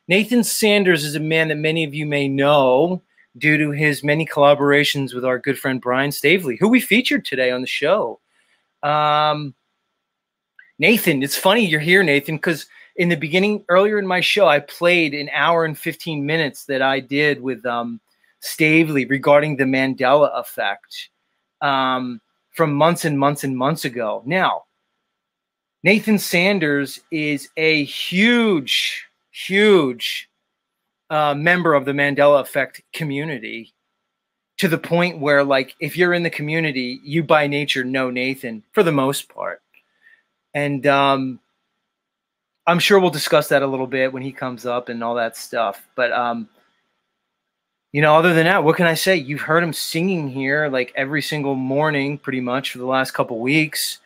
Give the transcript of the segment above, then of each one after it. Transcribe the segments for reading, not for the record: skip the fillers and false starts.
Nathan Sanders is a man that many of you may know due to his many collaborations with our good friend Brian Stavely, who we featured today on the show. Nathan, it's funny you're here, Nathan, because in the beginning, earlier in my show, I played an hour and 15 minutes that I did with Stavely regarding the Mandela effect from months and months and months ago. Now, Nathan Sanders is a huge member of the Mandela effect community, to the point where, like, if you're in the community, you by nature know Nathan for the most part. And I'm sure we'll discuss that a little bit when he comes up and all that stuff. But, you know, other than that, what can I say? You've heard him singing here like every single morning pretty much for the last couple weeks.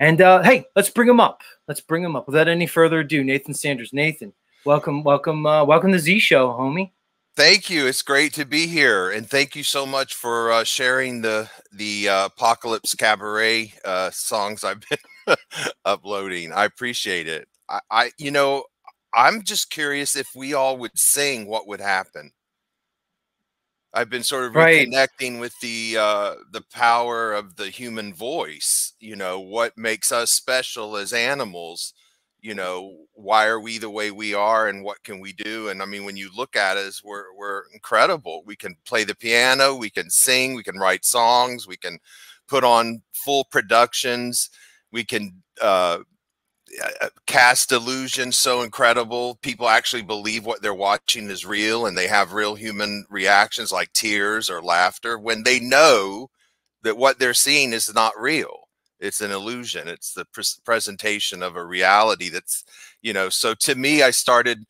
And, hey, let's bring him up. Let's bring him up. Without any further ado, Nathan Sanders. Nathan, welcome to Z Show, homie. Thank you. It's great to be here, and thank you so much for sharing the Apocalypse Cabaret songs I've been uploading. I appreciate it. You know, I'm just curious if we all would sing, what would happen. I've been sort of reconnecting with the power of the human voice. You know, what makes us special as animals. You know, why are we the way we are, and what can we do? And I mean, when you look at us, we're incredible. We can play the piano, we can sing, we can write songs, we can put on full productions, we can cast illusions so incredible. People actually believe what they're watching is real, and they have real human reactions like tears or laughter when they know that what they're seeing is not real. It's an illusion. It's the presentation of a reality that's, you know, so to me, I started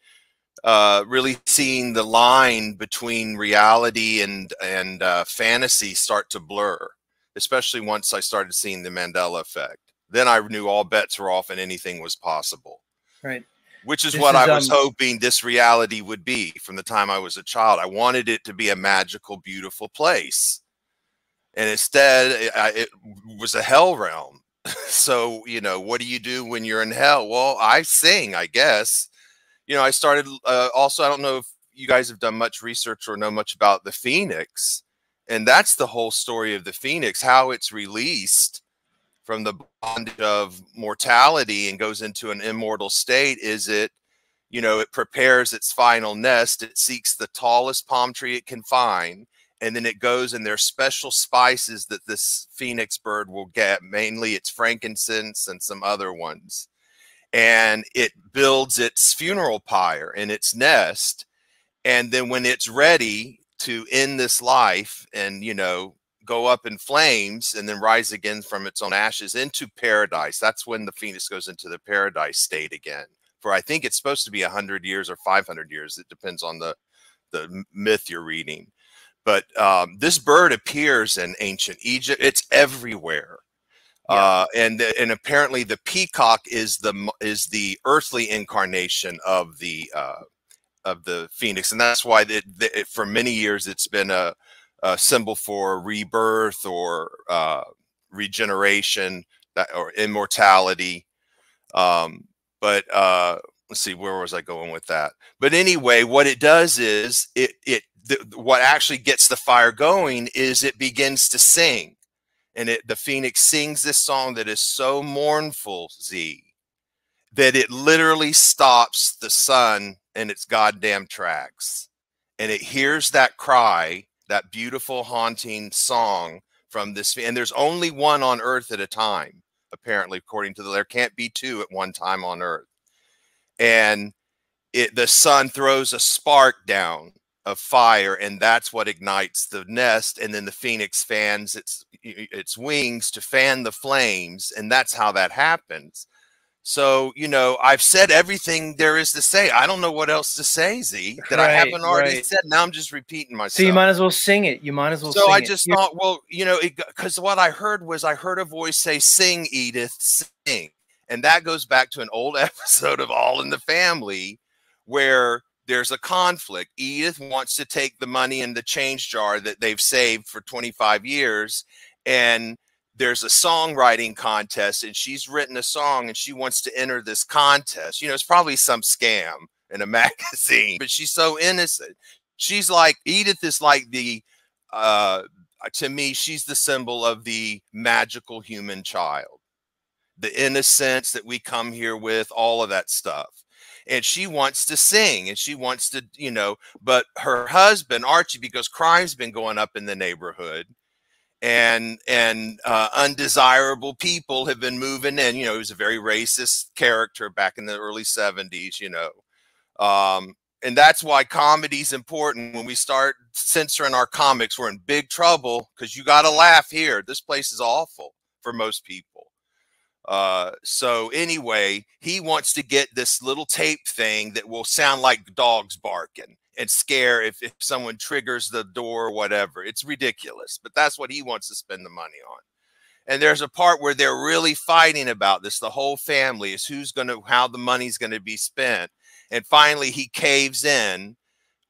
really seeing the line between reality and fantasy start to blur, especially once I started seeing the Mandela effect. Then I knew all bets were off and anything was possible. Right. Which is what I was hoping this reality would be from the time I was a child. I wanted it to be a magical, beautiful place. And instead, it was a hell realm. So, you know, what do you do when you're in hell? Well, I sing, I guess. You know, I started also, I don't know if you guys have done much research or know much about the Phoenix. And that's the whole story of the Phoenix, how it's released from the bondage of mortality and goes into an immortal state. Is it, you know, it prepares its final nest. It seeks the tallest palm tree it can find. And then it goes, and there's special spices that this phoenix bird will get. Mainly it's frankincense and some other ones. And it builds its funeral pyre in its nest. And then when it's ready to end this life and, you know, go up in flames and then rise again from its own ashes into paradise, that's when the phoenix goes into the paradise state again. For I think it's supposed to be 100 years or 500 years. It depends on the myth you're reading. But this bird appears in ancient Egypt. It's everywhere. Yeah. And apparently the peacock is the earthly incarnation of the phoenix, and that's why for many years it's been a symbol for rebirth or regeneration, or immortality. But let's see, where was I going with that? But anyway, what it does is what actually gets the fire going is it begins to sing. And the phoenix sings this song that is so mournful, Z, that it literally stops the sun in its goddamn tracks. And it hears that cry, that beautiful, haunting song from this. And there's only one on Earth at a time, apparently, according to there can't be two at one time on Earth. And the sun throws a spark down of fire, and that's what ignites the nest. And then the phoenix fans its wings to fan the flames, and that's how that happens. So, you know, I've said everything there is to say. I don't know what else to say, Z, that I haven't already said. Now I'm just repeating myself. So you might as well sing it. You might as well sing it. So I just thought, well, you know, because what I heard was I heard a voice say, "Sing, Edith, sing." And that goes back to an old episode of All in the Family where there's a conflict. Edith wants to take the money in the change jar that they've saved for 25 years. And there's a songwriting contest, and she's written a song and she wants to enter this contest. You know, it's probably some scam in a magazine, but she's so innocent. She's like, Edith is like the, to me, she's the symbol of the magical human child, the innocence that we come here with, all of that stuff. And she wants to sing and she wants to, you know, but her husband, Archie, because crime's been going up in the neighborhood and undesirable people have been moving in, you know, he was a very racist character back in the early 70s, you know. And that's why comedy's important. When we start censoring our comics, we're in big trouble because you got to laugh here. This place is awful for most people. So anyway, he wants to get this little tape thing that will sound like dogs barking and scare if someone triggers the door or whatever. It's ridiculous, but that's what he wants to spend the money on. And there's a part where they're really fighting about this. The whole family is how the money's going to be spent. And finally he caves in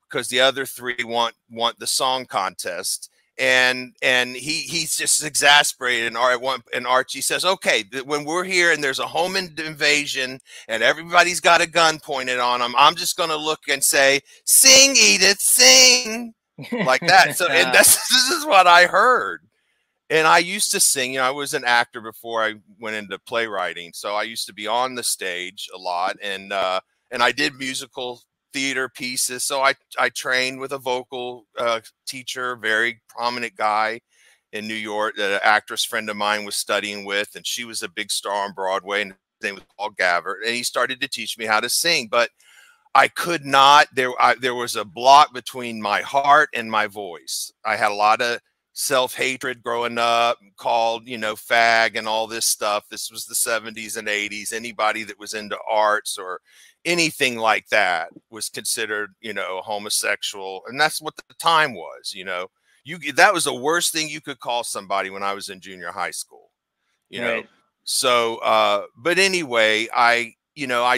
because the other three want the song contest. And he's just exasperated. And Archie says, okay, when we're here and there's a home invasion and everybody's got a gun pointed on them, I'm just going to look and say, sing, Edith, sing, like that. So and this is what I heard. And I used to sing, you know, I was an actor before I went into playwriting. So I used to be on the stage a lot. And I did musical theater pieces. So I trained with a vocal teacher, very prominent guy in New York that an actress friend of mine was studying with. And she was a big star on Broadway. And his name was Paul Gavert. And he started to teach me how to sing. But I could not, there was a block between my heart and my voice. I had a lot of self-hatred growing up, called, you know, fag and all this stuff. This was the 70s and 80s. Anybody that was into arts or anything like that was considered, you know, homosexual. And that's what the time was, you know. That was the worst thing you could call somebody when I was in junior high school, you know. So but anyway,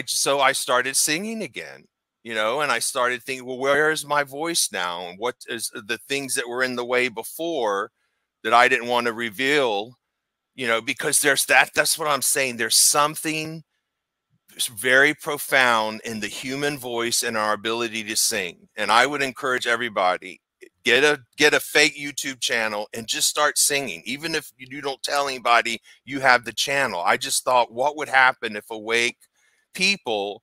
so I started singing again, you know, and I started thinking, well, where is my voice now? And what is the things that were in the way before that I didn't want to reveal, you know, because that's what I'm saying. There's something very profound in the human voice and our ability to sing. And I would encourage everybody, get a fake YouTube channel and just start singing. Even if you don't tell anybody you have the channel. I just thought, what would happen if awake people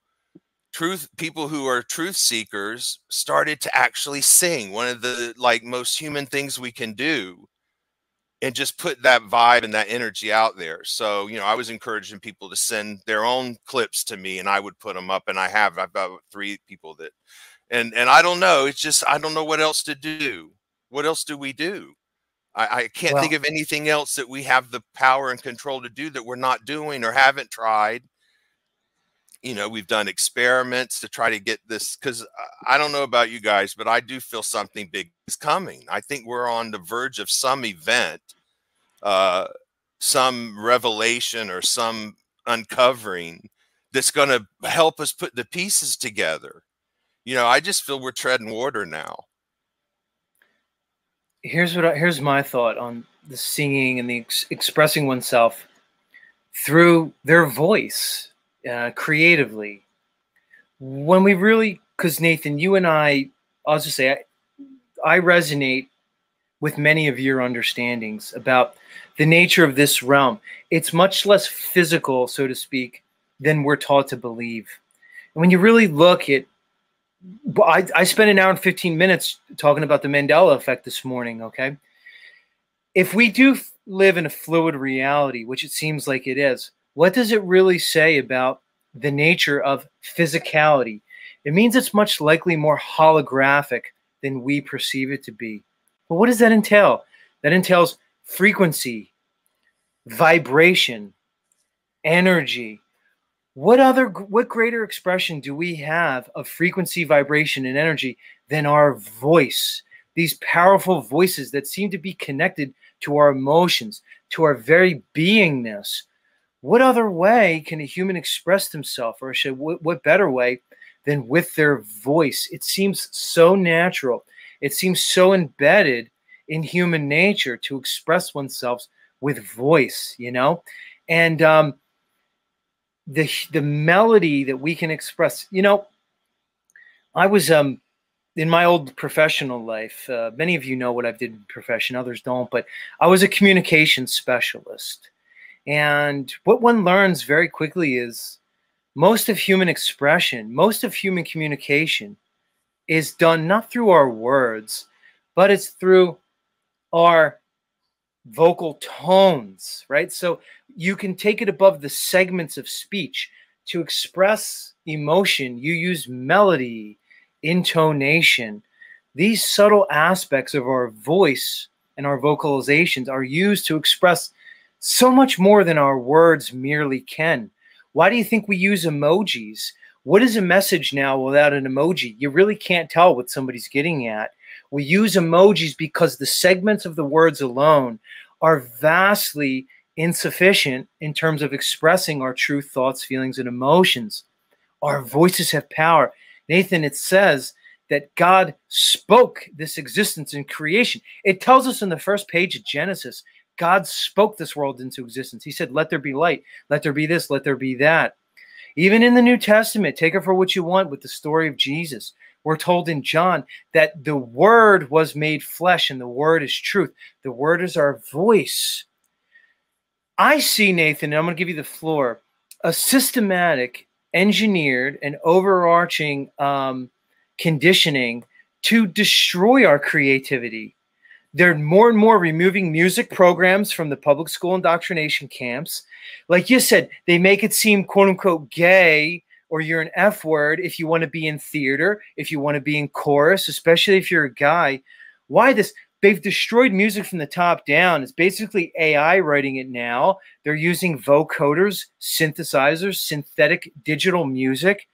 who are truth seekers started to actually sing? One of the most human things we can do, and just put that vibe and that energy out there. So, you know, I was encouraging people to send their own clips to me and I would put them up, and I've got 3 people that, and I don't know, it's just, I don't know what else to do. What else do we do? I can't think of anything else that we have the power and control to do that we're not doing or haven't tried. You know, we've done experiments to try to get this, because I don't know about you guys, but I do feel something big is coming. I think we're on the verge of some event, some revelation or some uncovering that's going to help us put the pieces together. You know, I just feel we're treading water now. Here's my thought on the singing and the expressing oneself through their voice. Creatively, when we really, because Nathan, you and I'll just say, I resonate with many of your understandings about the nature of this realm. It's much less physical, so to speak, than we're taught to believe. And when you really look at, I spent an hour and 15 minutes talking about the Mandela effect this morning, okay? If we do live in a fluid reality, which it seems like it is, what does it really say about the nature of physicality? It means it's much likely more holographic than we perceive it to be. But what does that entail? That entails frequency, vibration, energy. What greater expression do we have of frequency, vibration, and energy than our voice? These powerful voices that seem to be connected to our emotions, to our very beingness. What other way can a human express themselves, or what better way than with their voice? It seems so natural. It seems so embedded in human nature to express oneself with voice, you know? And the melody that we can express, you know, I was in my old professional life, many of you know what I did in profession, others don't, but I was a communications specialist. And what one learns very quickly is most of human expression, most of human communication is done not through our words, but it's through our vocal tones, right? So you can take it above the segments of speech. To express emotion, you use melody, intonation. These subtle aspects of our voice and our vocalizations are used to express so much more than our words merely can. Why do you think we use emojis? What is a message now without an emoji? You really can't tell what somebody's getting at. We use emojis because the segments of the words alone are vastly insufficient in terms of expressing our true thoughts, feelings, and emotions. Our voices have power. Nathan, it says that God spoke this existence in creation. It tells us in the first page of Genesis, God spoke this world into existence. He said, let there be light, let there be this, let there be that. Even in the New Testament, take it for what you want with the story of Jesus. We're told in John that the Word was made flesh and the Word is truth. The Word is our voice. I see, Nathan, and I'm going to give you the floor, a systematic, engineered, and overarching conditioning to destroy our creativity. They're more and more removing music programs from the public school indoctrination camps. Like you said, they make it seem quote unquote gay, or you're an F word if you want to be in theater, if you want to be in chorus, especially if you're a guy. Why this? They've destroyed music from the top down. It's basically AI writing it now. They're using vocoders, synthesizers, synthetic digital music.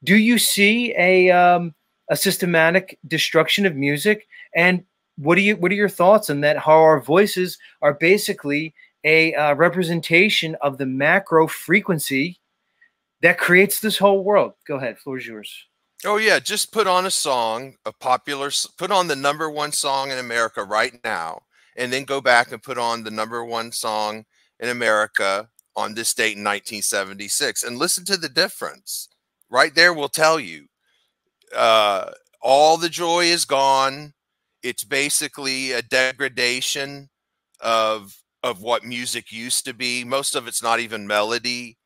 Do you see a systematic destruction of music? And what are your thoughts on that? How our voices are basically a representation of the macro frequency that creates this whole world. Go ahead, floor is yours. Oh yeah, just put on a song, put on the #1 song in America right now, and then go back and put on the #1 song in America on this date in 1976, and listen to the difference. Right there will tell you, all the joy is gone. It's basically a degradation of what music used to be. Most of it's not even melody,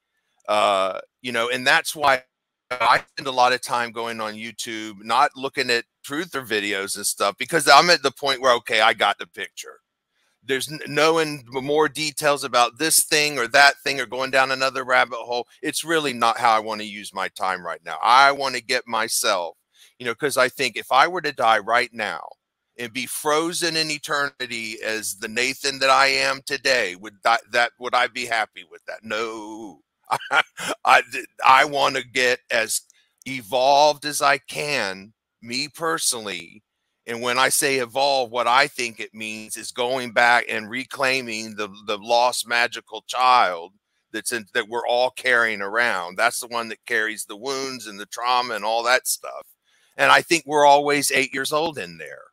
you know, and that's why I spend a lot of time going on YouTube, not looking at truther videos and stuff, because I'm at the point where, okay, I got the picture. There's knowing more details about this thing or that thing or going down another rabbit hole. It's really not how I want to use my time right now. I want to get myself, you know, because I think if I were to die right now and be frozen in eternity as the Nathan that I am today, would I be happy with that? No. I want to get as evolved as I can, me personally. And when I say evolve, what I think it means is going back and reclaiming the lost magical child that we're all carrying around. That's the one that carries the wounds and the trauma and all that stuff. And I think we're always 8 years old in there.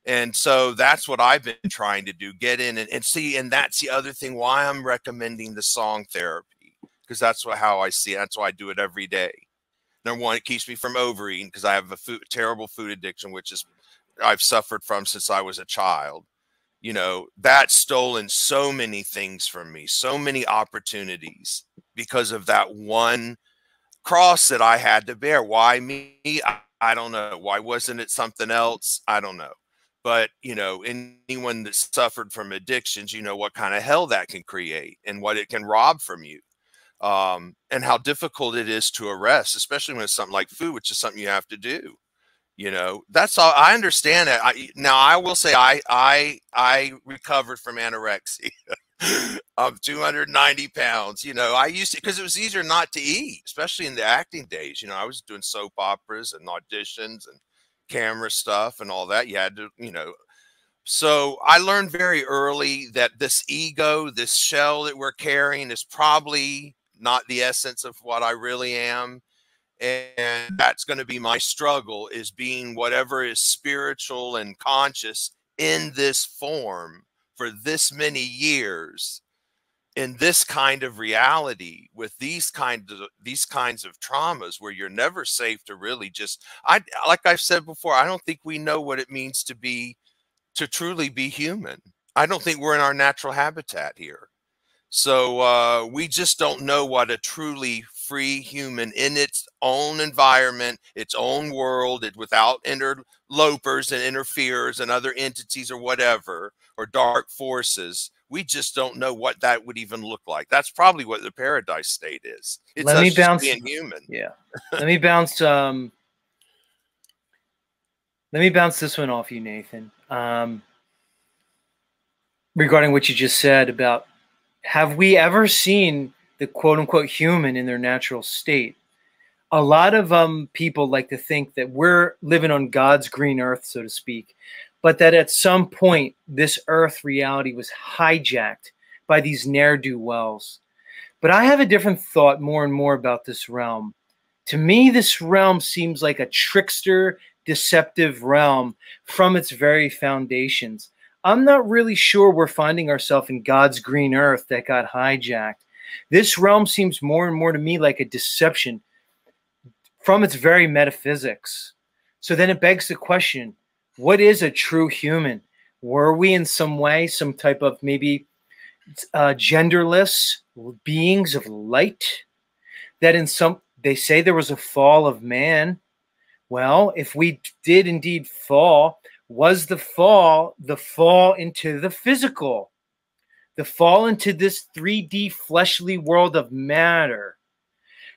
And so that's what I've been trying to do, get in and see. And that's the other thing why I'm recommending the song therapy. Because that's how I see it. That's why I do it every day. #1, it keeps me from overeating because I have a terrible food addiction, which is I've suffered from since I was a child. You know, that's stolen so many things from me, so many opportunities because of that one cross that I had to bear. Why me? I don't know. Why wasn't it something else? I don't know. But, you know, anyone that suffered from addictions, you know what kind of hell that can create and what it can rob from you. And how difficult it is to arrest, especially when it's something like food, which is something you have to do. You know, that's all. I understand it. Now I will say I recovered from anorexia. I'm 290 pounds. You know, I used to, because it was easier not to eat, especially in the acting days. You know, I was doing soap operas and auditions and camera stuff and all that. You had to, you know. So I learned very early that this ego, this shell that we're carrying, is probably not the essence of what I really am. And that's going to be my struggle, is being whatever is spiritual and conscious in this form for this many years. in this kind of reality with these kinds of traumas where you're never safe to really just, like I've said before, I don't think we know what it means to truly be human. I don't think we're in our natural habitat here. So we just don't know what a truly free human in its own environment, its own world, without interlopers and interferers and other entities or whatever, or dark forces. We just don't know what that would even look like. That's probably what the paradise state is. It's Let us me just bounce. being human. Yeah. Let me bounce. Let me bounce this one off you, Nathan. Regarding what you just said about, have we ever seen the quote unquote human in their natural state? A lot of people like to think that we're living on God's green earth, so to speak, but that at some point this earth reality was hijacked by these ne'er-do-wells. But I have a different thought more and more about this realm. To me, this realm seems like a trickster, deceptive realm from its very foundations. I'm not really sure we're finding ourselves in God's green earth that got hijacked. This realm seems more and more to me like a deception from its very metaphysics. So then it begs the question, what is a true human? Were we in some way some type of maybe genderless beings of light? That in some, they say there was a fall of man. Well, if we did indeed fall, was the fall into the physical, the fall into this 3D fleshly world of matter?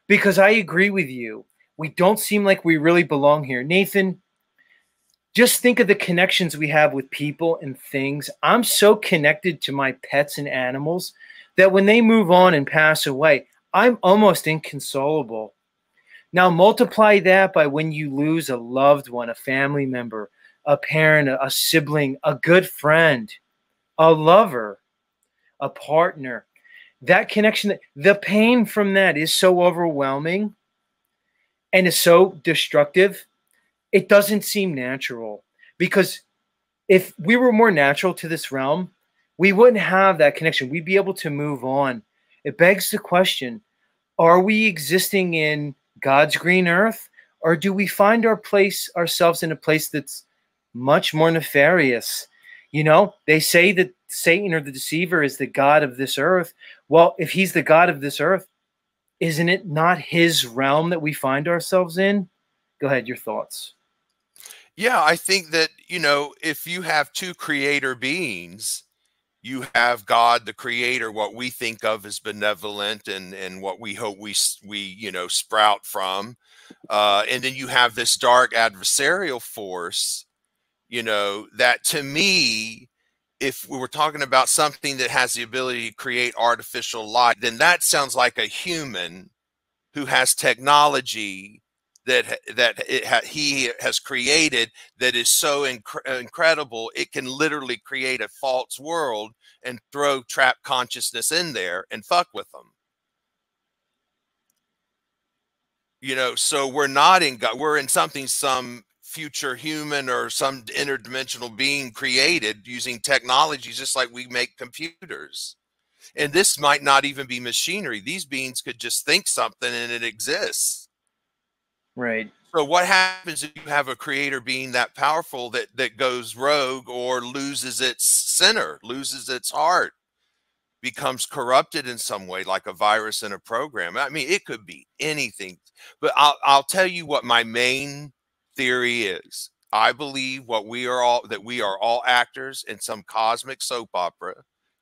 Because I agree with you, we don't seem like we really belong here. Nathan, just think of the connections we have with people and things. I'm so connected to my pets and animals that when they move on and pass away, I'm almost inconsolable. Now multiply that by when you lose a loved one, a family member, a parent, a sibling, a good friend, a lover, a partner. That connection, the pain from that is so overwhelming and is so destructive. It doesn't seem natural, because if we were more natural to this realm, we wouldn't have that connection. We'd be able to move on. It begs the question, are we existing in God's green earth, or do we find ourselves in a place that's much more nefarious? You know, they say that Satan or the deceiver is the god of this earth. Well, if he's the god of this earth, isn't it not his realm that we find ourselves in? Go ahead, your thoughts. Yeah, I think that, you know, if you have two creator beings, you have God, the creator, what we think of as benevolent and what we hope we you know, sprout from. And then you have this dark adversarial force, you know, that to me, if we were talking about something that has the ability to create artificial light, then that sounds like a human who has technology he has created that is so incredible, it can literally create a false world and throw trapped consciousness in there and fuck with them. You know, so we're not in God, we're in something some future human or some interdimensional being created using technologies just like we make computers. And this might not even be machinery. These beings could just think something and it exists. Right. So what happens if you have a creator being that powerful that goes rogue or loses its center, loses its heart, becomes corrupted in some way, like a virus in a program? I mean, it could be anything. But I'll tell you what my main theory is. I believe that we are all actors in some cosmic soap opera,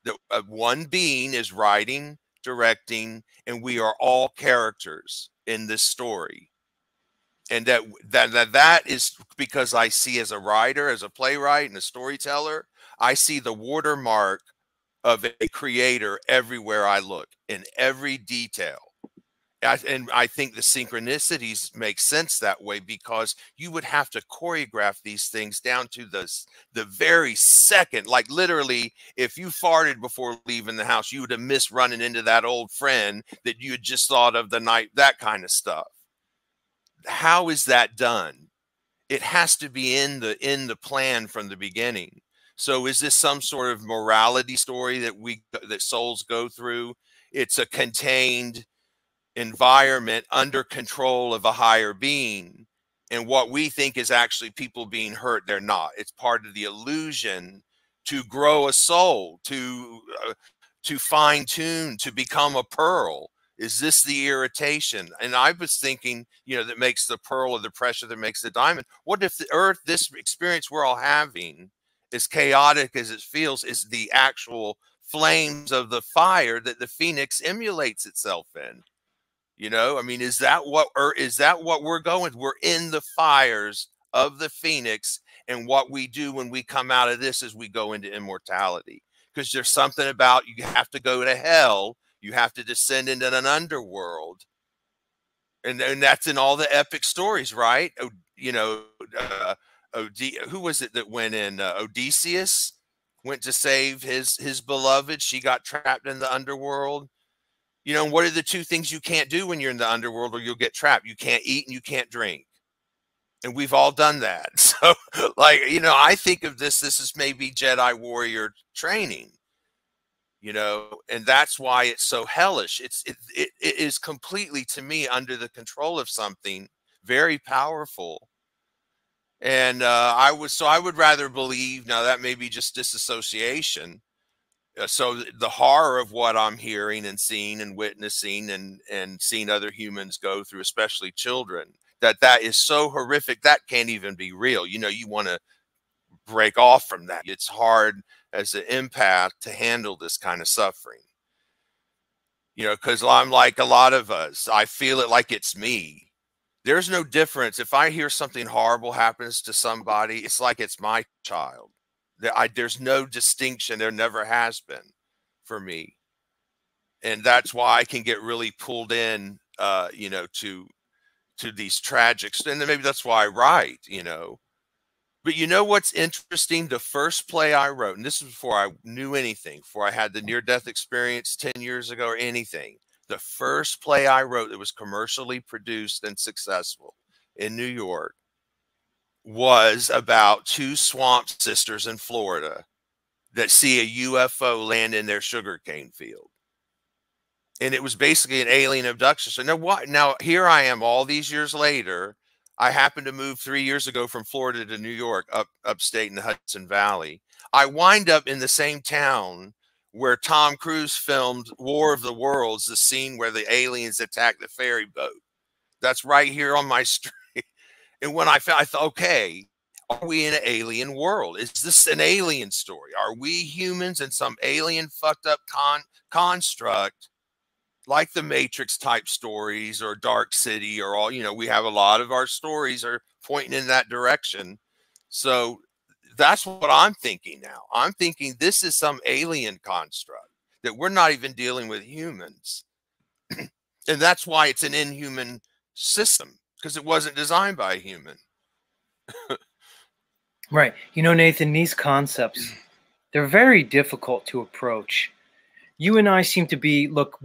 that one being is writing, directing, and we are all characters in this story. And that is because I see, as a writer, as a playwright and a storyteller, I see the watermark of a creator everywhere I look, in every detail. And I think the synchronicities make sense that way, because you would have to choreograph these things down to the very second. Like literally, if you farted before leaving the house, you would have missed running into that old friend that you had just thought of the night, that kind of stuff. How is that done? It has to be in the plan from the beginning. So is this some sort of morality story that souls go through? It's a contained environment under control of a higher being. And what we think is actually people being hurt, they're not. It's part of the illusion to grow a soul, to fine tune, to become a pearl. Is this the irritation? And I was thinking, you know, that makes the pearl, or the pressure that makes the diamond. What if the earth, this experience we're all having, as chaotic as it feels, is the actual flames of the fire that the phoenix emulates itself in? You know, I mean, is that what we're going? We're in the fires of the phoenix, and what we do when we come out of this is we go into immortality. Because there's something about, you have to go to hell, you have to descend into an underworld, and that's in all the epic stories, right? You know, who was it that went in? Odysseus went to save his beloved. She got trapped in the underworld. You know, what are the two things you can't do when you're in the underworld, or you'll get trapped? You can't eat and you can't drink. And we've all done that. So, like, you know, I think of this is maybe Jedi warrior training, you know, and that's why it's so hellish. It is completely, to me, under the control of something very powerful. And I would rather believe, now that may be just disassociation. So the horror of what I'm hearing and seeing and witnessing and seeing other humans go through, especially children, that is so horrific that can't even be real. You know, you want to break off from that. It's hard as an empath to handle this kind of suffering. You know, because I'm like a lot of us, I feel it like it's me. There's no difference. If I hear something horrible happens to somebody, it's like it's my child. There's no distinction. There never has been for me. And that's why I can get really pulled in, you know, to these tragics. And then maybe that's why I write, you know. But you know what's interesting? The first play I wrote, and this was before I knew anything, before I had the near-death experience 10 years ago or anything. The first play I wrote that was commercially produced and successful in New York was about two swamp sisters in Florida that see a UFO land in their sugarcane field. And it was basically an alien abduction. So now here I am all these years later. I happened to move 3 years ago from Florida to New York, upstate in the Hudson Valley. I wind up in the same town where Tom Cruise filmed War of the Worlds, the scene where the aliens attack the ferry boat. That's right here on my street. And when I thought, okay, are we in an alien world? Is this an alien story? Are we humans in some alien fucked up construct, like the Matrix type stories or Dark City or all, you know, we have a lot of our stories are pointing in that direction. So that's what I'm thinking now. I'm thinking this is some alien construct that we're not even dealing with humans. And that's why it's an inhuman system, because it wasn't designed by a human. Right. You know, Nathan, these concepts, they're very difficult to approach. You and I seem to be, look,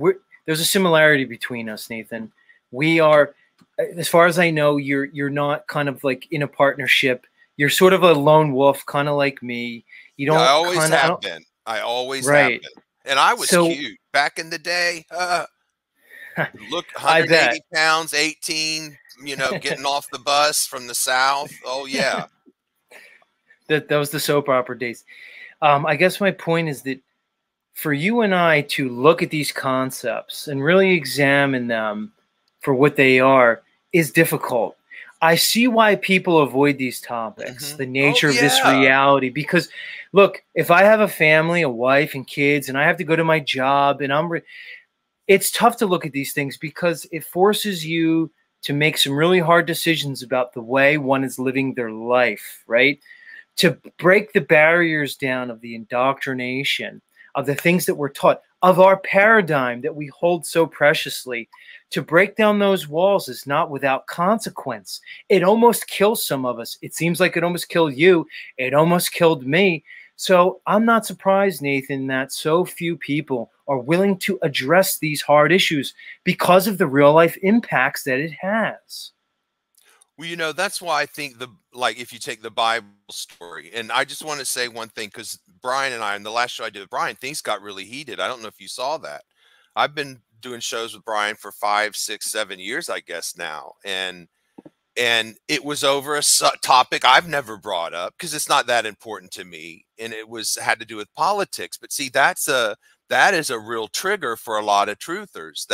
there's a similarity between us, Nathan. We are, as far as I know, you're not kind of like in a partnership. You're sort of a lone wolf, kind of like me. You don't. Yeah, I always have been. I always have been. And I was cute back in the day. Look, 180 pounds, 18, you know, getting off the bus from the South. Oh, yeah. That was the soap opera days. I guess my point is that for you and I to look at these concepts and really examine them for what they are is difficult. I see why people avoid these topics, the nature of this reality, because look, if I have a family, a wife and kids, and I have to go to my job and it's tough to look at these things because it forces you to make some really hard decisions about the way one is living their life, right? To break the barriers down of the indoctrination, of the things that we're taught, of our paradigm that we hold so preciously. To break down those walls is not without consequence. It almost kills some of us. It seems like it almost killed you. It almost killed me. So I'm not surprised, Nathan, that so few people are willing to address these hard issues because of the real life impacts that it has. Well, you know, that's why I think like if you take the Bible story, and I just want to say one thing, because Brian and I, in the last show I did with Brian, things got really heated. I don't know if you saw that. I've been doing shows with Brian for 5, 6, 7 years, I guess now. And it was over a topic I've never brought up because it's not that important to me. And it had to do with politics. But see, that is a real trigger for a lot of truthers,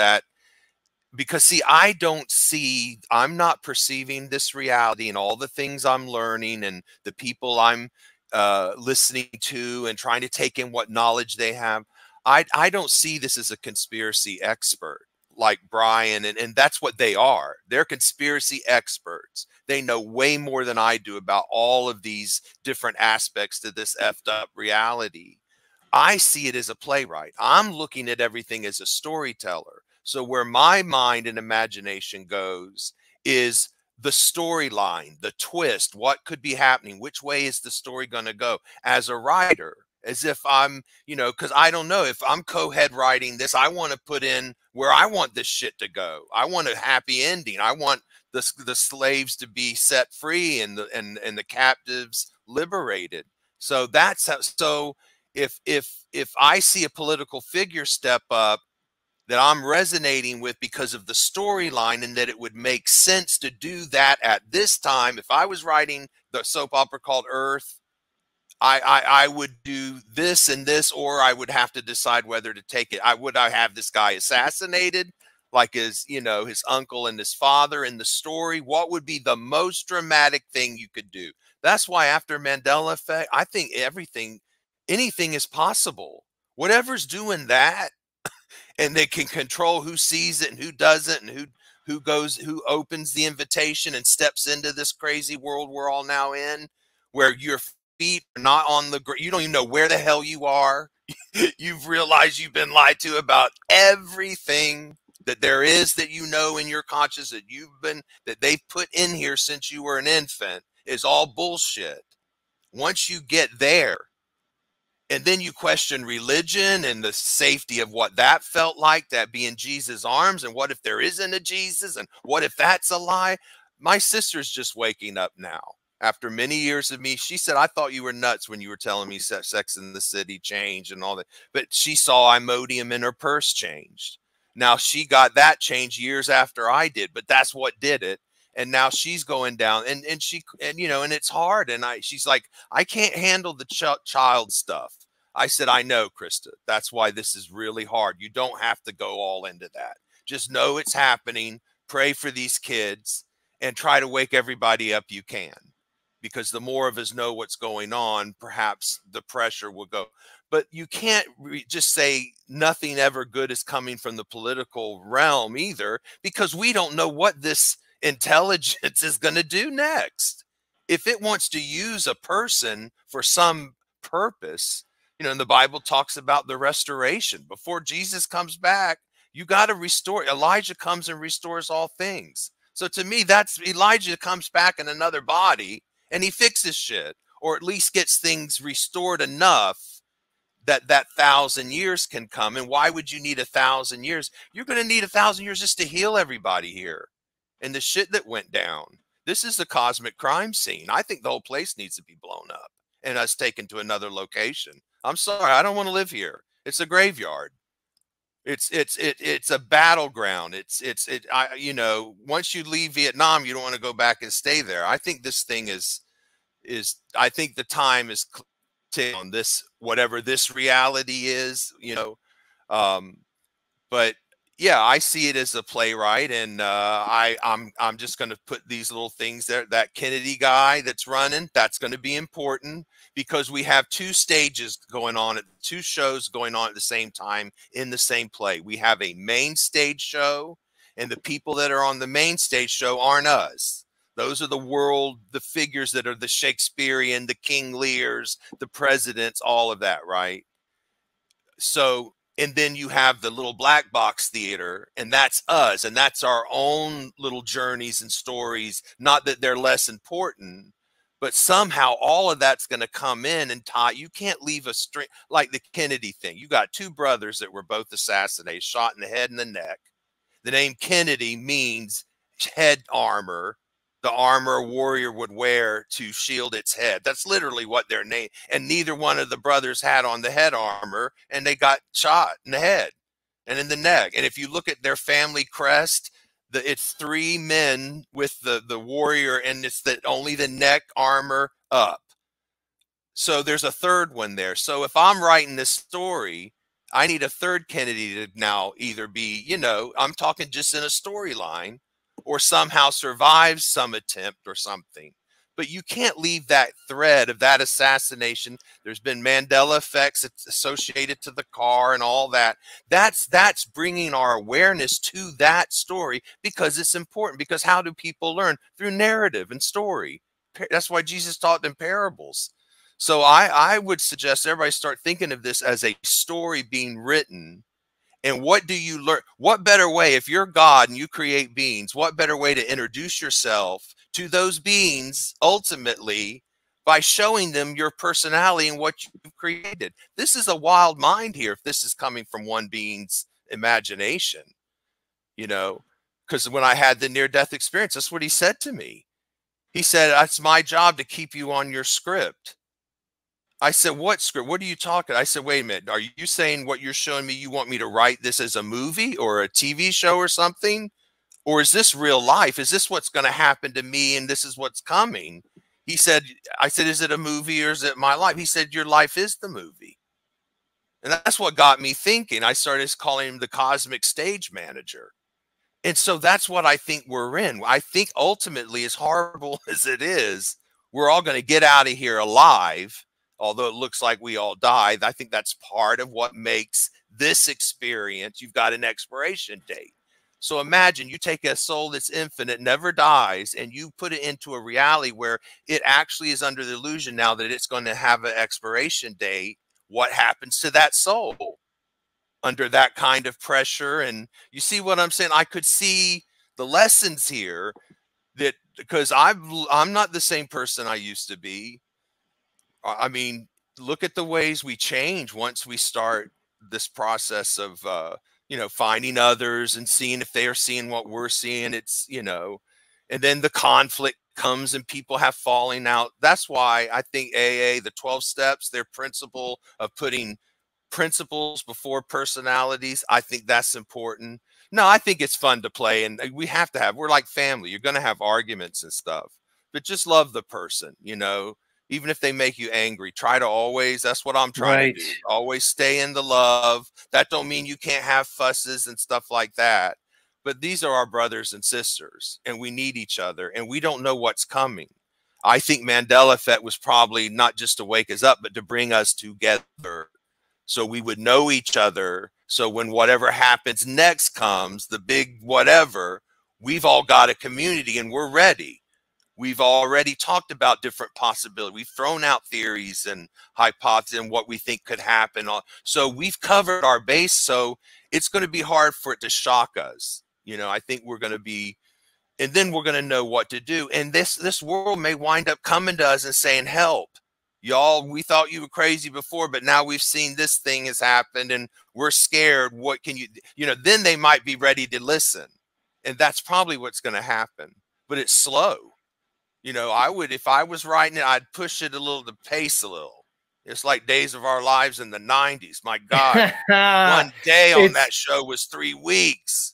because see, I'm not perceiving this reality and all the things I'm learning and the people I'm listening to and trying to take in what knowledge they have. I don't see this as a conspiracy expert like Brian, and that's what they are. They're conspiracy experts. They know way more than I do about all of these different aspects to this effed up reality. I see it as a playwright. I'm looking at everything as a storyteller. So where my mind and imagination goes is the storyline, the twist, what could be happening, which way is the story going to go as a writer, as if I'm, because I don't know if I'm co-head writing this, I want to put in where I want this shit to go. I want a happy ending. I want the slaves to be set free and the captives liberated. So that's how, so if I see a political figure step up that I'm resonating with because of the storyline, and that it would make sense to do that at this time. If I was writing the soap opera called Earth, I would do this and this, or I would have to decide whether to take it. Would I have this guy assassinated, like his uncle and his father in the story? What would be the most dramatic thing you could do? That's why after Mandela Effect, I think anything is possible. Whatever's doing that, and they can control who sees it and who doesn't, and who opens the invitation and steps into this crazy world we're all now in, where your feet are not on the ground. You don't even know where the hell you are. You've realized you've been lied to about everything that there is, that in your conscious, that they've put in here since you were an infant, is all bullshit. Once you get there, and then you question religion and the safety of what that felt like, that being Jesus' arms, and what if there isn't a Jesus, and what if that's a lie? My sister's just waking up now after many years of me. She said, I thought you were nuts when you were telling me Sex in the City changed and all that. But she saw Imodium in her purse changed. Now she got that changed years after I did, but that's what did it. And now she's going down, and it's hard. And she's like, I can't handle the child stuff. I said, I know, Krista. That's why this is really hard. You don't have to go all into that. Just know it's happening. Pray for these kids and try to wake everybody up you can. Because the more of us know what's going on, perhaps the pressure will go. But you can't just say nothing ever good is coming from the political realm either, because we don't know what this intelligence is going to do next. If it wants to use a person for some purpose, and the Bible talks about the restoration. Before Jesus comes back, you got to restore. Elijah comes and restores all things. So to me, that's Elijah comes back in another body and he fixes shit, or at least gets things restored enough that 1,000 years can come. And why would you need 1,000 years? You're going to need 1,000 years just to heal everybody here. And the shit that went down. This is the cosmic crime scene. I think the whole place needs to be blown up and us taken to another location. I'm sorry, I don't want to live here. It's a graveyard. It's a battleground. Once you leave Vietnam, you don't want to go back and stay there. I think this thing I think the time is on this, whatever this reality is, but yeah, I see it as a playwright, and I'm just going to put these little things there. That Kennedy guy that's running, that's going to be important, because we have two shows going on at the same time in the same play. We have a main stage show, and the people that are on the main stage show aren't us. Those are the figures that are the Shakespearean, the King Lears, the presidents, all of that, right? So, and then you have the little black box theater, and that's us, and that's our own little journeys and stories. Not that they're less important, but somehow all of that's going to come in and tie. You can't leave a string like the Kennedy thing. You got two brothers that were both assassinated, shot in the head and the neck. The name Kennedy means head armor. the armor a warrior would wear to shield its head. That's literally what their name. And neither one of the brothers had on the head armor, and they got shot in the head and in the neck. And if you look at their family crest, it's 3 men with the warrior, and it's only the neck armor up. So there's a third one there. So if I'm writing this story, I need a third Kennedy to now either be, you know, I'm talking just in a storyline, or somehow survive some attempt or something. But you can't leave that thread of that assassination. There's been Mandela effects associated to the car and all that. That's bringing our awareness to that story, because it's important. Because how do people learn? Through narrative and story. That's why Jesus taught in parables. So I would suggest everybody start thinking of this as a story being written. And what do you learn? What better way, if you're God and you create beings, what better way to introduce yourself to those beings ultimately by showing them your personality and what you've created? This is a wild mind here if this is coming from one being's imagination, you know, because when I had the near-death experience, that's what he said to me. He said, it's my job to keep you on your script. I said, what script? What are you talking? I said, wait a minute. Are you saying what you're showing me, you want me to write this as a movie or a TV show or something? Or is this real life? Is this what's going to happen to me and this is what's coming? He said, I said, is it a movie or is it my life? He said, your life is the movie. And that's what got me thinking. I started calling him the cosmic stage manager. And so that's what I think we're in. I think ultimately, as horrible as it is, we're all going to get out of here alive. Although it looks like we all died, I think that's part of what makes this experience. You've got an expiration date. So imagine you take a soul that's infinite, never dies, and you put it into a reality where it actually is under the illusion now that it's going to have an expiration date. What happens to that soul under that kind of pressure? And you see what I'm saying? I could see the lessons here, that because I'm not the same person I used to be. I mean, look at the ways we change once we start this process of, you know, finding others and seeing if they are seeing what we're seeing. It's, you know, and then the conflict comes and people have falling out. That's why I think AA, the 12 steps, their principle of putting principles before personalities, I think that's important. No, I think it's fun to play, and we have to have, we're like family. You're going to have arguments and stuff, but just love the person, you know. Even if they make you angry, try to always, that's what I'm trying to do. Always stay in the love. That don't mean you can't have fusses and stuff like that. But these are our brothers and sisters, and we need each other, and we don't know what's coming. I think Mandela effect was probably not just to wake us up, but to bring us together so we would know each other. So when whatever happens next comes, the big whatever, we've all got a community and we're ready. We've already talked about different possibilities. We've thrown out theories and hypotheses and what we think could happen. So we've covered our base. So it's going to be hard for it to shock us. You know, I think we're going to be, and then we're going to know what to do. And this world may wind up coming to us and saying, help, y'all, we thought you were crazy before, but now we've seen this thing has happened and we're scared. What can you, you know, then they might be ready to listen. And that's probably what's going to happen, but it's slow. You know, I would, if I was writing it, I'd push it a little, the pace a little. It's like Days of Our Lives in the 90s. My God, one day on that show was 3 weeks.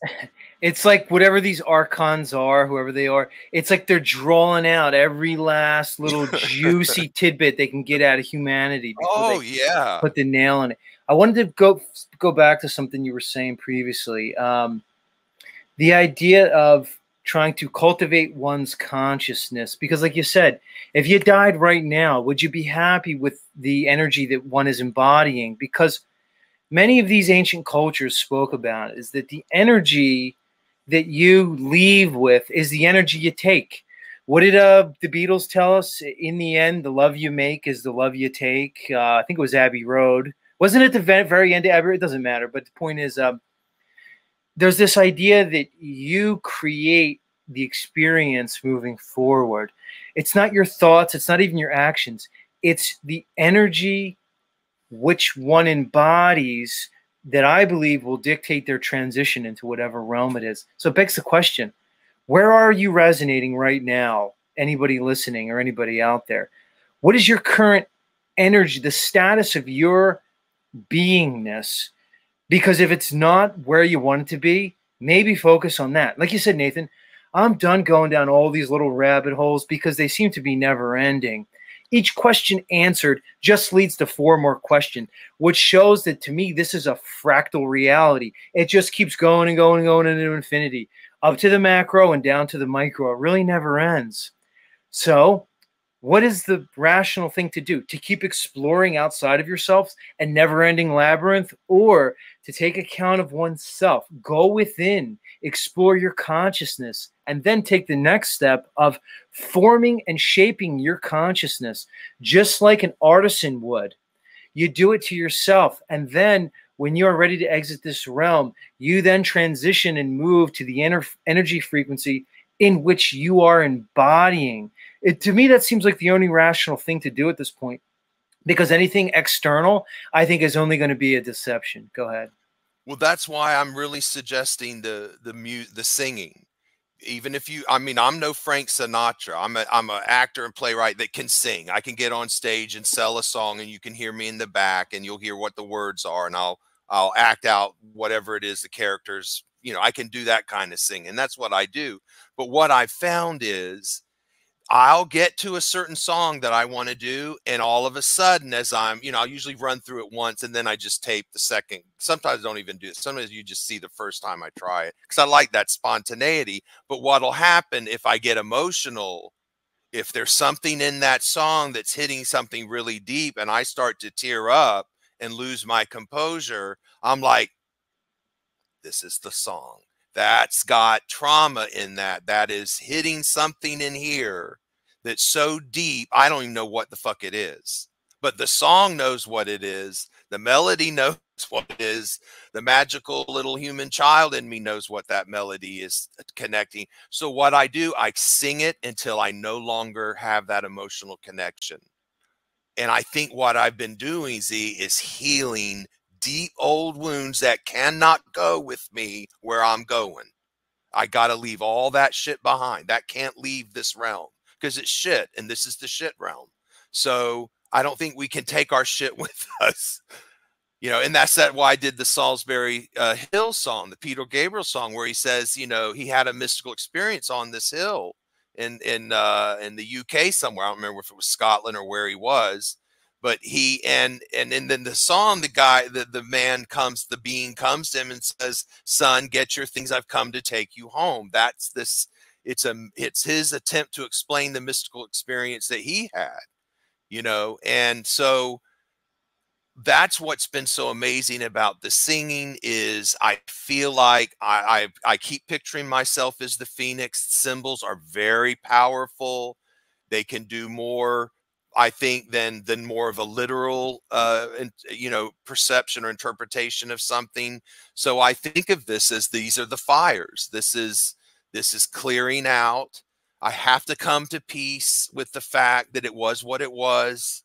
It's like whatever these archons are, whoever they are, it's like they're drawing out every last little juicy tidbit they can get out of humanity. Oh, yeah. Put the nail in it. I wanted to go back to something you were saying previously. The idea of trying to cultivate one's consciousness, because like you said, if you died right now, would you be happy with the energy that one is embodying? Because many of these ancient cultures spoke about is that the energy that you leave with is the energy you take. What did the Beatles tell us? In the end, the love you make is the love you take. I think it was Abbey Road. Wasn't it the very end of Abbey Road? It doesn't matter. But the point is, there's this idea that you create the experience moving forward. It's not your thoughts. It's not even your actions. It's the energy which one embodies that I believe will dictate their transition into whatever realm it is. So it begs the question, Where are you resonating right now? Anybody listening or anybody out there? What is your current energy, the status of your beingness? Because if it's not where you want it to be, maybe focus on that. Like you said, Nathan, I'm done going down all these little rabbit holes because they seem to be never ending. Each question answered just leads to 4 more questions, which shows that to me, this is a fractal reality. It just keeps going and going and going into infinity, up to the macro and down to the micro. It really never ends. So what is the rational thing to do? To keep exploring outside of yourself and never-ending labyrinth, or to take account of oneself, go within, explore your consciousness, and then take the next step of forming and shaping your consciousness, just like an artisan would. You do it to yourself, and then when you are ready to exit this realm, you then transition and move to the energy frequency in which you are embodying. To me, that seems like the only rational thing to do at this point, because anything external, I think, is only going to be a deception. Go ahead. Well, that's why I'm really suggesting the singing. Even if you, I mean, I'm no Frank Sinatra. I'm an actor and playwright that can sing. I can get on stage and sell a song, and you can hear me in the back, and you'll hear what the words are, and I'll act out whatever it is the characters. You know, I can do that kind of singing. That's what I do. But what I found is, I'll get to a certain song that I want to do, and all of a sudden, as I'm, you know, I'll usually run through it once, and then I just tape the second. Sometimes I don't even do it. Sometimes you just see the first time I try it, because I like that spontaneity. But what'll happen if I get emotional, if there's something in that song that's hitting something really deep, and I start to tear up and lose my composure, I'm like, this is the song. That's got trauma in that. That is hitting something in here that's so deep, I don't even know what the fuck it is. But the song knows what it is. The melody knows what it is. The magical little human child in me knows what that melody is connecting. So what I do, I sing it until I no longer have that emotional connection. And I think what I've been doing, Z, is healing deep old wounds that cannot go with me where I'm going. I got to leave all that shit behind. That can't leave this realm because it's shit, and this is the shit realm. So I don't think we can take our shit with us. You know, and that's why I did the Salisbury Hill song, the Peter Gabriel song, where he says, you know, he had a mystical experience on this hill in the UK somewhere. I don't remember if it was Scotland or where he was. But he and then the song, the man comes, the being comes to him and says, "Son, get your things. I've come to take you home." That's this. It's his attempt to explain the mystical experience that he had, you know. And so that's what's been so amazing about the singing is I feel like I keep picturing myself as the phoenix. Symbols are very powerful. They can do more, I think, than more of a literal, you know, perception or interpretation of something. So I think of this as these are the fires. This is clearing out. I have to come to peace with the fact that it was what it was.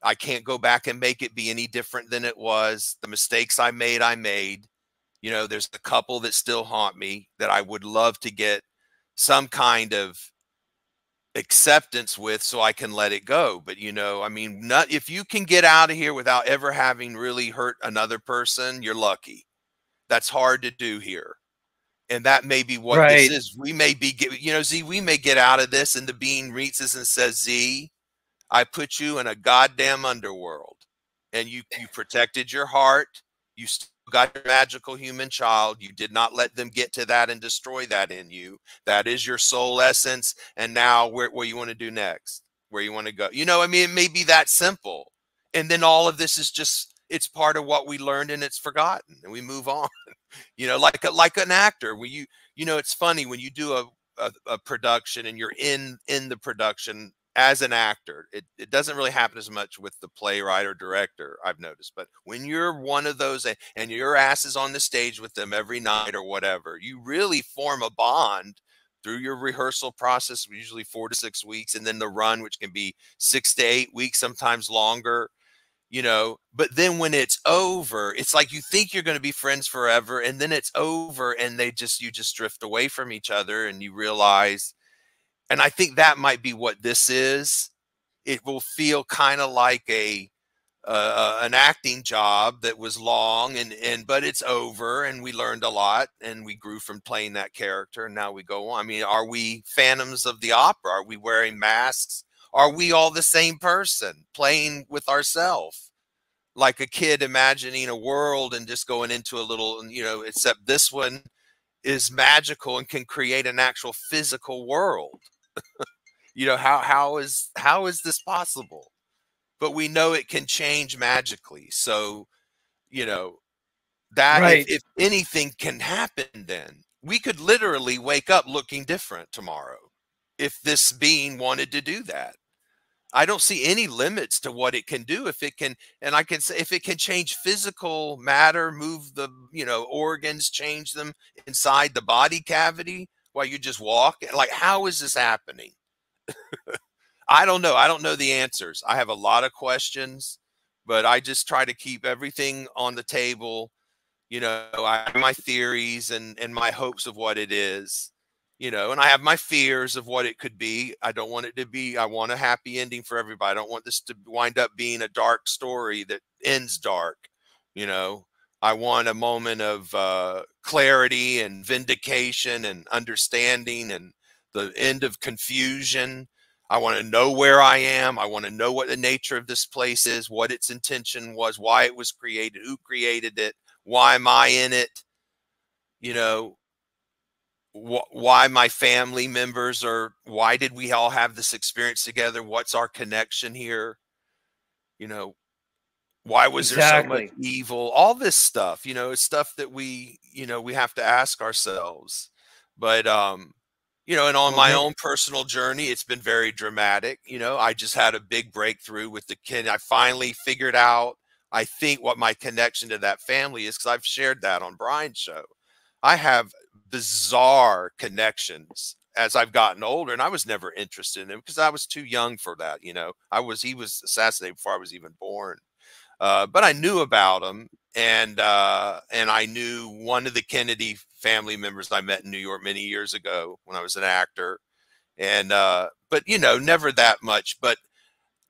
I can't go back and make it be any different than it was. The mistakes I made. You know, there's a couple that still haunt me that I would love to get some kind of acceptance with so I can let it go. But, you know, I mean, if you can get out of here without ever having really hurt another person, you're lucky. That's hard to do here. And that may be what this is. We may be, you know, Z, we may get out of this and the being reaches and says, Z, I put you in a goddamn underworld, and you protected your heart. You still got your magical human child. You did not let them get to that and destroy that in you. That is your soul essence. And now what you want to do next, where you want to go, you know, I mean, it may be that simple. And then all of this is just, it's part of what we learned and it's forgotten and we move on, you know, like an actor when you know, it's funny when you do a production and you're in the production as an actor, it doesn't really happen as much with the playwright or director, I've noticed. But when you're one of those and your ass is on the stage with them every night or whatever, you really form a bond through your rehearsal process, usually 4 to 6 weeks, and then the run, which can be 6 to 8 weeks, sometimes longer. you know, but then when it's over, it's like you think you're going to be friends forever, and then it's over and you just drift away from each other, and you realize, and I think that might be what this is. It will feel kind of like an acting job that was long, but it's over, and we learned a lot, and we grew from playing that character, and now we go on. I mean, are we Phantoms of the Opera? Are we wearing masks? Are we all the same person playing with ourselves? Like a kid imagining a world and just going into a little, you know, except this one is magical and can create an actual physical world. You know, how is this possible? But we know it can change magically. So, you know, that Right. if anything can happen, then we could literally wake up looking different tomorrow if this being wanted to do that. I don't see any limits to what it can do. If it can, and I can say, if it can change physical matter, move the, you know, organs, change them inside the body cavity while you just walk, like, how is this happening? I don't know. I don't know the answers. I have a lot of questions, but I just try to keep everything on the table. You know, I have my theories and my hopes of what it is, you know, and I have my fears of what it could be. I don't want it to be, I want a happy ending for everybody. I don't want this to wind up being a dark story that ends dark. You know, I want a moment of clarity and vindication and understanding and the end of confusion. I want to know where I am. I want to know what the nature of this place is, what its intention was, why it was created, who created it, why am I in it, you know, why my family members are, why did we all have this experience together, what's our connection here, you know, why was there so much Exactly. evil, all this stuff, you know, it's stuff that we, you know, we have to ask ourselves. But you know, and on Well, my own personal journey, it's been very dramatic. You know, I just had a big breakthrough with the kid. I finally figured out, I think, what my connection to that family is, because I've shared that on Brian's show. I have bizarre connections as I've gotten older, and I was never interested in him because I was too young for that. You know, he was assassinated before I was even born. But I knew about him, and I knew one of the Kennedy family members I met in New York many years ago when I was an actor, and but you know, never that much. But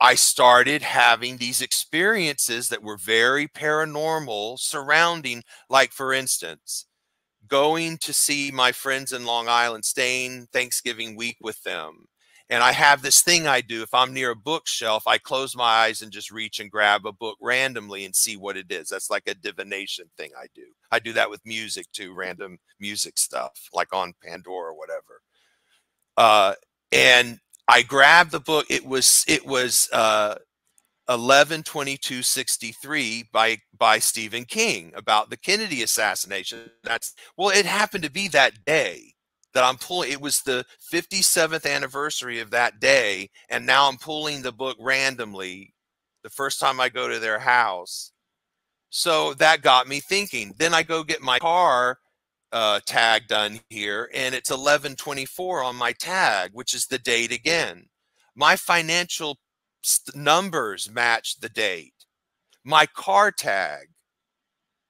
I started having these experiences that were very paranormal surrounding, like, for instance, going to see my friends in Long Island, staying Thanksgiving week with them. And I have this thing I do. If I'm near a bookshelf, I close my eyes and just reach and grab a book randomly and see what it is. That's like a divination thing I do. I do that with music too, random music stuff, like on Pandora or whatever. And I grabbed the book. It was 11/22/63 by Stephen King, about the Kennedy assassination. Well, it happened to be that day that I'm pulling. It was the 57th anniversary of that day, and now I'm pulling the book randomly the first time I go to their house. So that got me thinking. Then I go get my car tag done here, and it's 11/24 on my tag, which is the date again. My financial numbers match the date, my car tag,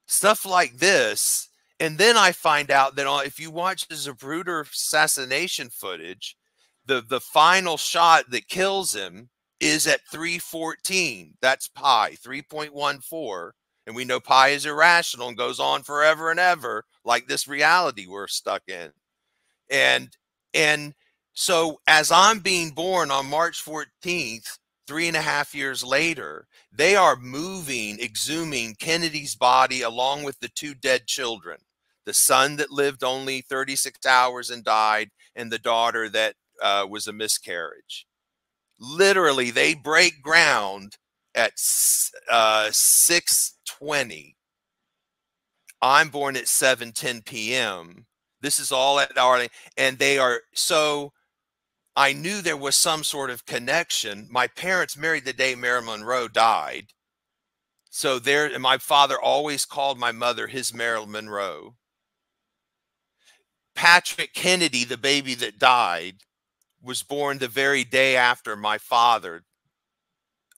stuff like this. And then I find out that if you watch the Zapruder assassination footage, the final shot that kills him is at 3:14. That's pi, 3.14. And we know pi is irrational and goes on forever and ever, like this reality we're stuck in. And so as I'm being born on March 14th, 3.5 years later, they are moving, exhuming Kennedy's body along with the two dead children, the son that lived only 36 hours and died, and the daughter that was a miscarriage. Literally, they break ground at 6:20. I'm born at 7:10 p.m. This is all at Arlington, and they are so. I knew there was some sort of connection. My parents married the day Marilyn Monroe died. So there, and my father always called my mother his Marilyn Monroe. Patrick Kennedy, the baby that died, was born the very day after my father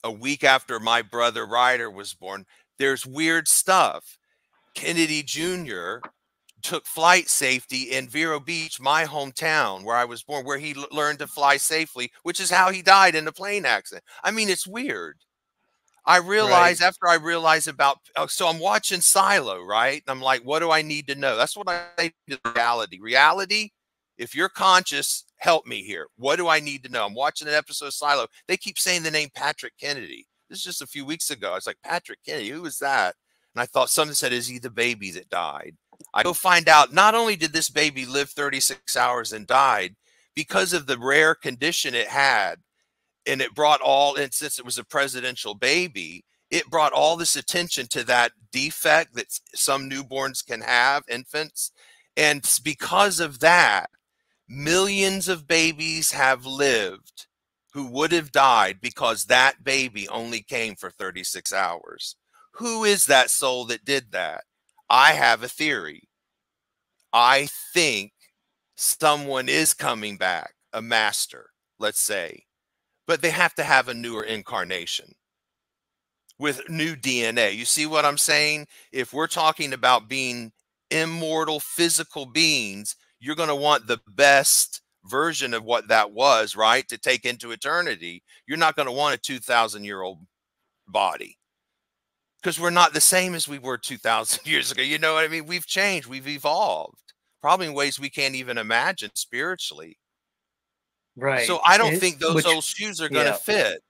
a week after my brother Ryder was born. There's weird stuff. Kennedy Jr. took flight safety in Vero Beach, my hometown where I was born, where he learned to fly safely, which is how he died in a plane accident. I mean, it's weird. I realized after I realized about, so I'm watching Silo, right? And I'm like, what do I need to know? That's what I say to reality. Reality, if you're conscious, help me here. What do I need to know? I'm watching an episode of Silo. They keep saying the name Patrick Kennedy. This is just a few weeks ago. I was like, Patrick Kennedy, who is that? And I thought something said, is he the baby that died? I go find out, not only did this baby live 36 hours and died, because of the rare condition it had, and it brought all, and since it was a presidential baby, it brought all this attention to that defect that some newborns can have, infants. And because of that, millions of babies have lived who would have died because that baby only came for 36 hours. Who is that soul that did that? I have a theory. I think someone is coming back, a master, let's say, but they have to have a newer incarnation with new DNA. You see what I'm saying? If we're talking about being immortal physical beings, you're going to want the best version of what that was, right? To take into eternity. You're not going to want a 2,000-year-old body, because we're not the same as we were 2,000 years ago. You know what I mean? We've changed. We've evolved, probably in ways we can't even imagine spiritually. Right. So I don't think those old shoes are going to fit.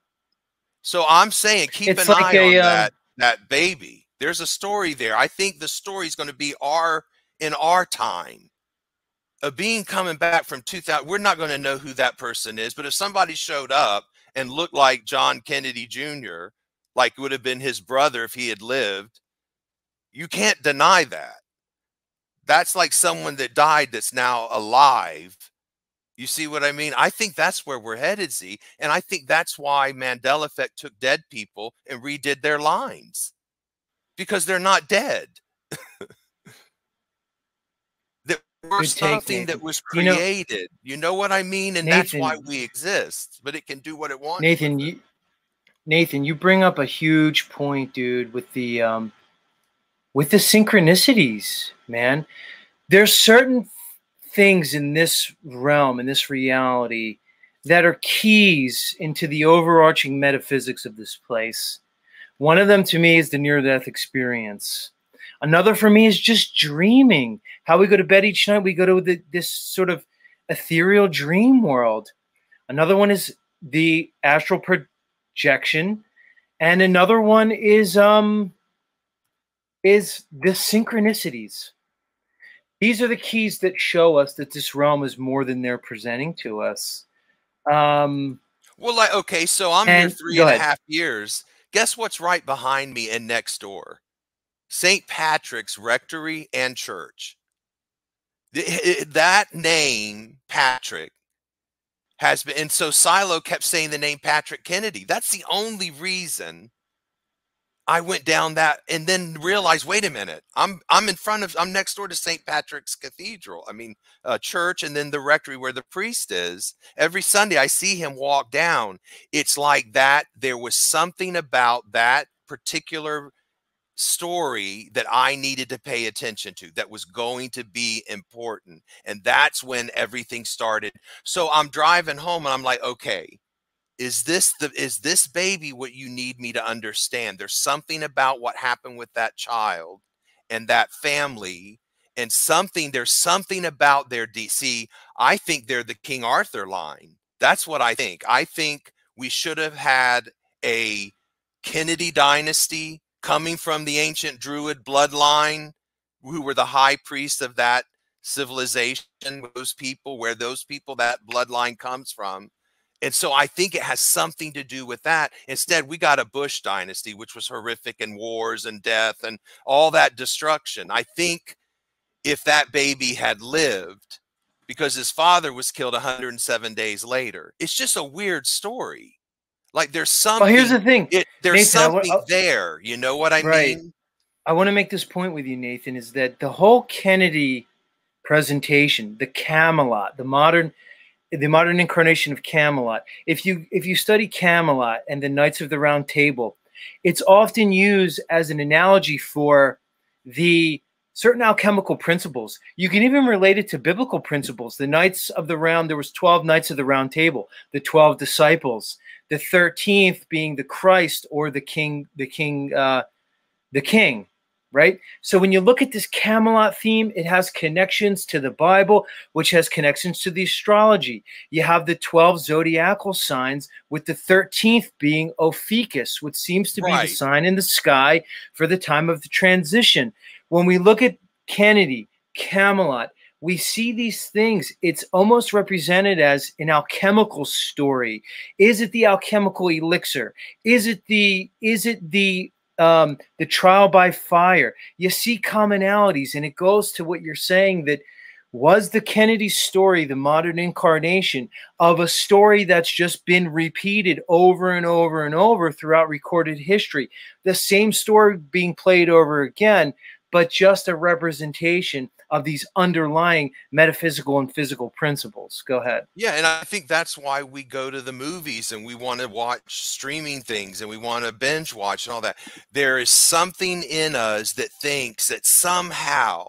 So I'm saying keep an eye on that baby. There's a story there. I think the story is going to be in our time. A being coming back from 2000. We're not going to know who that person is, but if somebody showed up and looked like John Kennedy Jr., like it would have been his brother if he had lived, you can't deny that. That's like someone that died that's now alive. You see what I mean? I think that's where we're headed, Z. And I think that's why Mandela Effect took dead people and redid their lines, because they're not dead. That were something that was created. You know what I mean? And Nathan, that's why we exist. But it can do what it wants. Nathan, you bring up a huge point, dude, with the synchronicities, man. There's certain things in this realm, in this reality, that are keys into the overarching metaphysics of this place. One of them to me is the near-death experience. Another for me is just dreaming. How we go to bed each night, we go to this sort of ethereal dream world. Another one is the astral projection. And another one is the synchronicities. These are the keys that show us that this realm is more than they're presenting to us. Well, like, okay, so I'm here 3.5 years. Guess what's right behind me and next door? St. Patrick's Rectory and Church. That name, Patrick, has been, and so Silo kept saying the name Patrick Kennedy. That's the only reason I went down that, and then realized, wait a minute, I'm next door to St. Patrick's Cathedral. I mean, church, and then the rectory where the priest is. Every Sunday I see him walk down. It's like that. There was something about that particular story that I needed to pay attention to, that was going to be important. And that's when everything started. So I'm driving home and I'm like, okay, is this baby what you need me to understand? There's something about what happened with that child and that family, and there's something about their DC. I think they're the King Arthur line. That's what I think. I think we should have had a Kennedy dynasty coming from the ancient Druid bloodline, who were the high priests of that civilization, those people, where those people, that bloodline comes from. And so I think it has something to do with that. Instead, we got a Bush dynasty, which was horrific, and wars and death and all that destruction. I think if that baby had lived, because his father was killed 107 days later, it's just a weird story. Like there's something. Well, here's the thing. There's something there. You know what I mean? I want to make this point with you, Nathan, is that the whole Kennedy presentation, the Camelot, the modern, the modern incarnation of Camelot. If you study Camelot and the Knights of the Round Table, it's often used as an analogy for the certain alchemical principles. You can even relate it to biblical principles. The Knights of the Round, there was 12 Knights of the Round Table, the 12 disciples, the 13th being the Christ or the king, right? So when you look at this Camelot theme, it has connections to the Bible, which has connections to the astrology. You have the 12 zodiacal signs, with the 13th being Ophiuchus, which seems to be the sign in the sky for the time of the transition. When we look at Kennedy, Camelot, we see these things. It's almost represented as an alchemical story. Is it the alchemical elixir? Is it the trial by fire? You see commonalities, and it goes to what you're saying, that was the Kennedy story the modern incarnation of a story that's just been repeated over and over and over throughout recorded history, the same story being played over again, but just a representation of these underlying metaphysical and physical principles. Go ahead. Yeah, and I think that's why we go to the movies and we want to watch streaming things and we want to binge watch and all that. There is something in us that thinks that somehow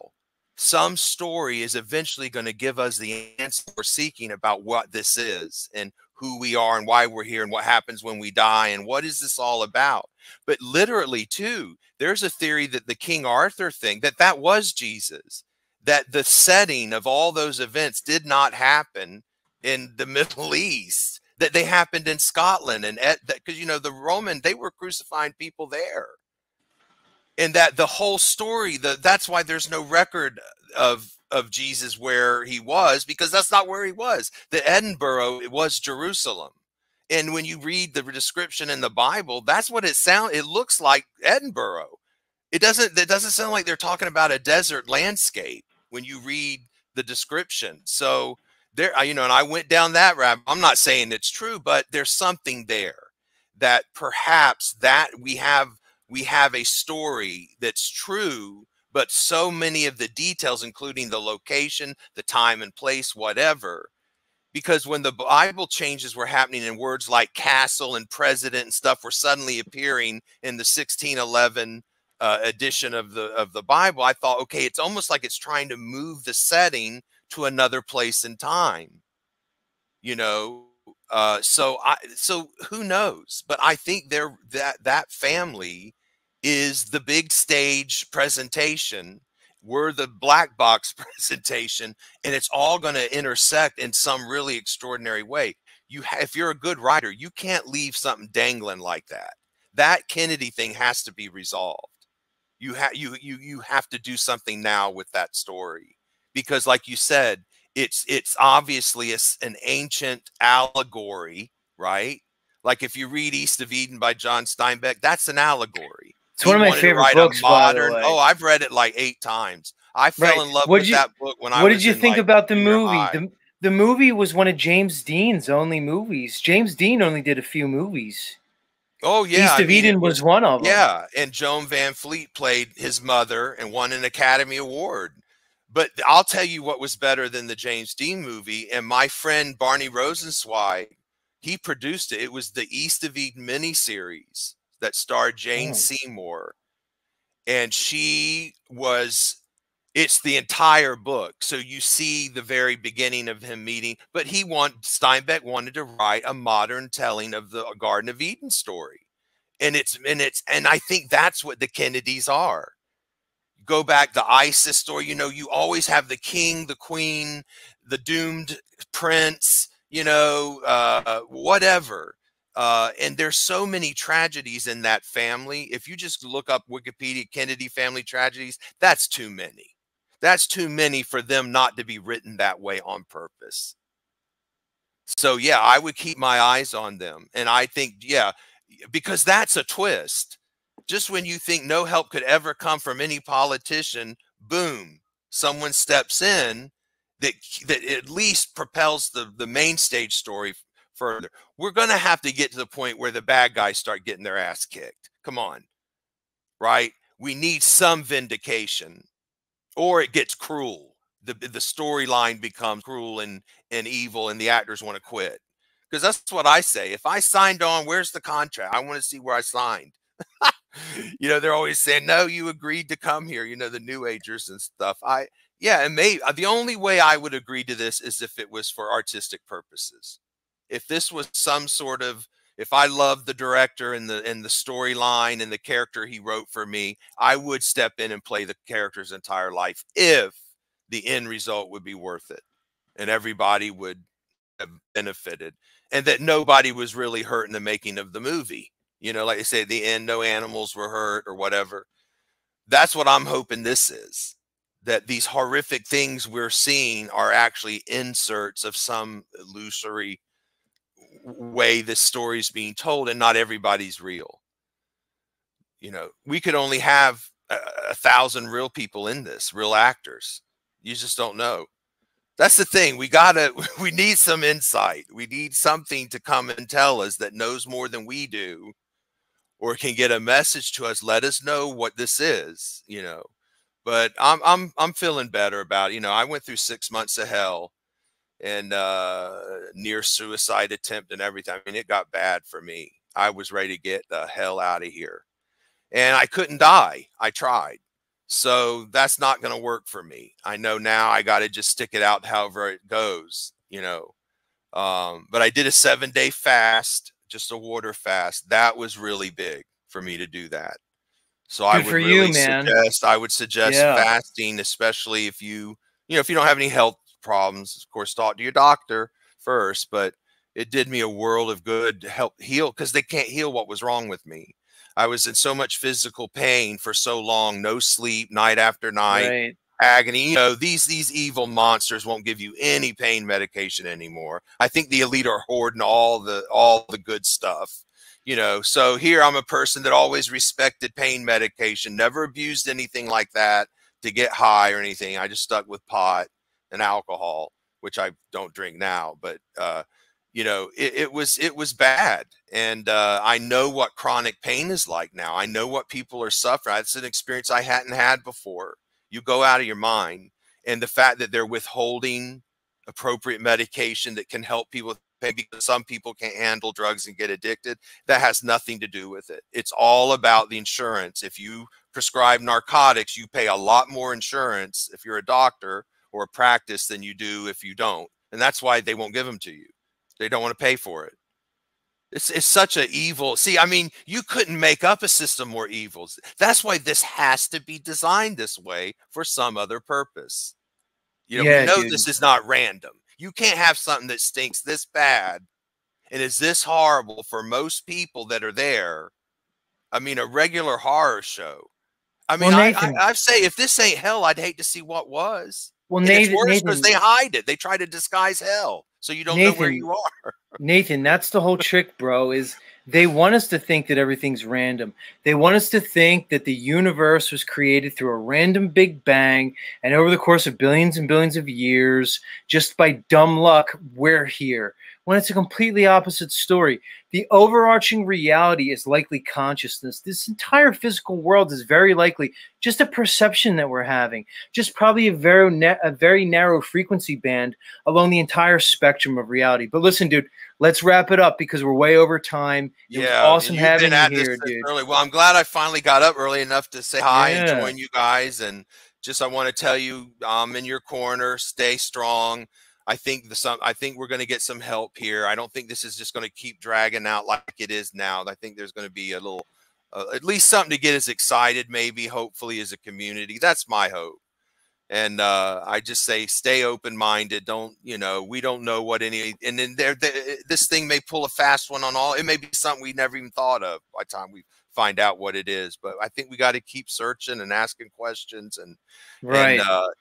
some story is eventually going to give us the answer we're seeking about what this is and who we are and why we're here and what happens when we die and what is this all about. But literally too, there's a theory that the King Arthur thing, that was Jesus, that the setting of all those events did not happen in the Middle East, that they happened in Scotland, and because, you know, the Roman, they were crucifying people there. And that the whole story, that's why there's no record of Jesus where he was, because that's not where he was. The Edinburgh, it was Jerusalem. And when you read the description in the Bible, that's what it looks like, Edinburgh. It doesn't sound like they're talking about a desert landscape when you read the description. So there, you know, and I went down that rabbit. I'm not saying it's true, but there's something there that perhaps that we have a story that's true, but so many of the details, including the location, the time and place, whatever. Because when the Bible changes were happening and words like castle and president and stuff were suddenly appearing in the 1611 edition of the Bible, I thought, okay, it's almost like it's trying to move the setting to another place in time, you know. So who knows? But I think that family is the big stage presentation. We're the black box presentation, and it's all going to intersect in some really extraordinary way. If you're a good writer, you can't leave something dangling like that. That Kennedy thing has to be resolved. You have to do something now with that story, because, like you said, it's obviously an ancient allegory, right? Like if you read East of Eden by John Steinbeck, that's an allegory. It's one of my favorite books, by the way. Oh, I've read it like 8 times. I fell in love with that book when I was What did you think about the movie? High. The movie was one of James Dean's only movies. James Dean only did a few movies. Oh, yeah. East of Eden was one of them. Yeah, and Joan Van Fleet played his mother and won an Academy Award. But I'll tell you what was better than the James Dean movie, and my friend Barney Rosenzweig, he produced it. It was the East of Eden miniseries that starred Jane Seymour. And it's the entire book. So you see the very beginning of him meeting, but Steinbeck wanted to write a modern telling of the Garden of Eden story. And I think that's what the Kennedys are. Go back, the Isis story, you know, you always have the king, the queen, the doomed prince, you know, whatever. And there's so many tragedies in that family. If you just look up Wikipedia Kennedy family tragedies, that's too many. That's too many for them not to be written that way on purpose. So yeah, I would keep my eyes on them. And I think, yeah, because that's a twist. Just when you think no help could ever come from any politician, boom, someone steps in that at least propels the main stage story further. We're going to have to get to the point where the bad guys start getting their ass kicked. Come on. Right? We need some vindication, or it gets cruel. the storyline becomes cruel and evil, and the actors want to quit. Because that's what I say. If I signed on, where's the contract? I want to see where I signed. You know, they're always saying, no, you agreed to come here, you know, the new agers and stuff. Yeah, and maybe the only way I would agree to this is if it was for artistic purposes. If this was some sort of, if I loved the director and the storyline and the character he wrote for me, I would step in and play the character's entire life if the end result would be worth it and everybody would have benefited and that nobody was really hurt in the making of the movie. You know, like I say, at the end, no animals were hurt or whatever. That's what I'm hoping this is, that these horrific things we're seeing are actually inserts of some illusory way this story is being told, and not everybody's real. You know, we could only have 1,000 real people in this, real actors. You just don't know. That's the thing. We need some insight. We need something to come and tell us that knows more than we do, or can get a message to us, let us know what this is, you know. But I'm feeling better about it. You know, I went through 6 months of hell and near suicide attempt and everything. I mean, it got bad for me. I was ready to get the hell out of here. And I couldn't die. I tried. So that's not going to work for me. I know now I got to just stick it out however it goes, you know. But I did a 7-day fast, just a water fast. That was really big for me to do that. So I would really suggest fasting, especially if you know, if you don't have any health problems. Of course, talk to your doctor first, but it did me a world of good to help heal, because they can't heal what was wrong with me. I was in so much physical pain for so long, no sleep, night after night, agony. You know, these evil monsters won't give you any pain medication anymore. I think the elite are hoarding all the good stuff. You know, so here I'm a person that always respected pain medication, never abused anything like that to get high or anything. I just stuck with pot and alcohol, which I don't drink now, but you know, it was bad. And I know what chronic pain is like now. I know what people are suffering. It's an experience I hadn't had before. You go out of your mind. And the fact that they're withholding appropriate medication that can help people with pain, because some people can't handle drugs and get addicted, that has nothing to do with it. It's all about the insurance. If you prescribe narcotics, you pay a lot more insurance if you're a doctor or a practice than you do if you don't. And that's why they won't give them to you. They don't want to pay for it. It's such an evil. See, I mean, you couldn't make up a system more evil. That's why this has to be designed this way for some other purpose. You know, we know this is not random. You can't have something that stinks this bad and is this horrible for most people that are there. I mean, a regular horror show. I mean, I say, if this ain't hell, I'd hate to see what was. Well, and Nathan, it's worse because they hide it. They try to disguise hell, so you don't know where you are. Nathan, that's the whole trick, bro, is they want us to think that everything's random. They want us to think that the universe was created through a random big bang, and over the course of billions and billions of years, just by dumb luck, we're here. When it's a completely opposite story. The overarching reality is likely consciousness. This entire physical world is very likely just a perception that we're having, just probably a very narrow frequency band along the entire spectrum of reality. But listen, dude, let's wrap it up because we're way over time. It was awesome having you here, dude. Early. Well, I'm glad I finally got up early enough to say hi and join you guys. And just I want to tell you, I'm in your corner. Stay strong. I think we're going to get some help here. I don't think this is just going to keep dragging out like it is now. I think there's going to be a little, at least something to get us excited, maybe, hopefully, as a community. That's my hope. And I just say, stay open-minded. Don't, you know, we don't know what any, and then this thing may pull a fast one on all. It may be something we never even thought of by the time we find out what it is. But I think we got to keep searching and asking questions and,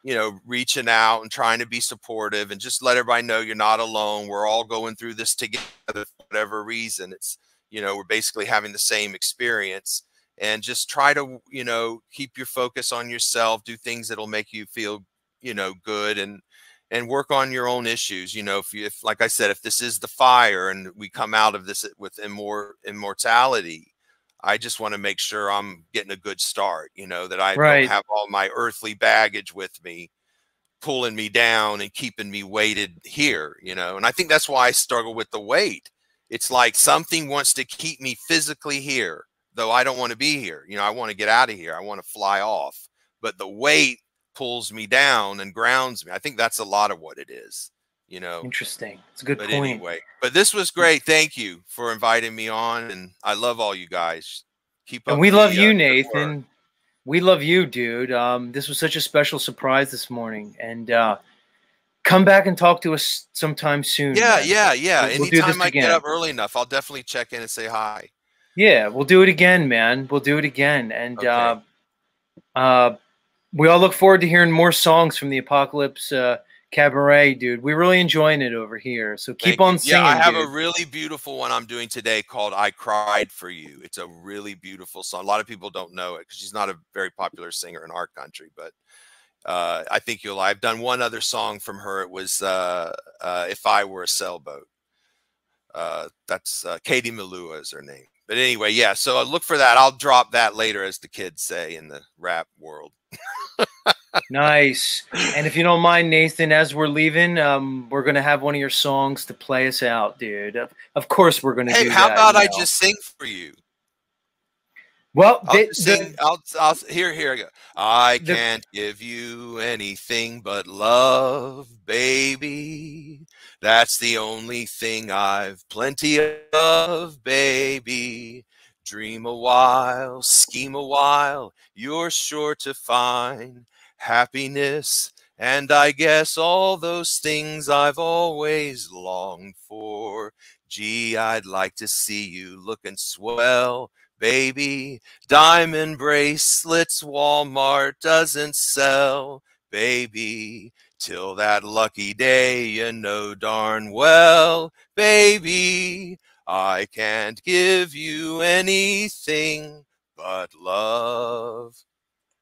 you know, reaching out and trying to be supportive and just let everybody know you're not alone. We're all going through this together for whatever reason. It's, you know, we're basically having the same experience. And just try to, you know, keep your focus on yourself, do things that'll make you feel, you know, good, and work on your own issues. You know, if like I said, if this is the fire and we come out of this with immortality, I just want to make sure I'm getting a good start, you know, that I don't have all my earthly baggage with me pulling me down and keeping me weighted here, you know. And I think that's why I struggle with the weight. It's like something wants to keep me physically here, though I don't want to be here. You know, I want to get out of here. I want to fly off. But the weight pulls me down and grounds me. I think that's a lot of what it is, you know. Interesting. It's a good but point. Anyway, but this was great. Thank you for inviting me on, and I love all you guys. Keep up. And we love you, Nathan. We love you, dude. This was such a special surprise this morning, and come back and talk to us sometime soon. Yeah, man. yeah. We'll do this Anytime I again. get up early enough, I'll definitely check in and say hi. Yeah, we'll do it again, man. We'll do it again, and okay. We all look forward to hearing more songs from the Apocalypse Cabaret, dude. We're really enjoying it over here. So keep on singing. Yeah, I have dude. a really beautiful one I'm doing today called "I Cried for You." It's a really beautiful song. A lot of people don't know it because she's not a very popular singer in our country, but I think you'll. I've done one other song from her. It was "If I Were a Sailboat." That's Katie Malua is her name. But anyway, yeah. So look for that. I'll drop that later, as the kids say in the rap world. Nice. And if you don't mind, Nathan, as we're leaving, we're gonna have one of your songs to play us out, dude. Of course, we're gonna. Hey, do how that, about I know. just sing for you? Well, I'll here I go. I can't give you anything but love, baby. That's the only thing I've plenty of, baby. Dream a while, scheme a while, you're sure to find happiness, and I guess all those things I've always longed for. Gee, I'd like to see you looking swell, baby. Diamond bracelets Walmart doesn't sell, baby. Till that lucky day, you know darn well, baby, I can't give you anything but love.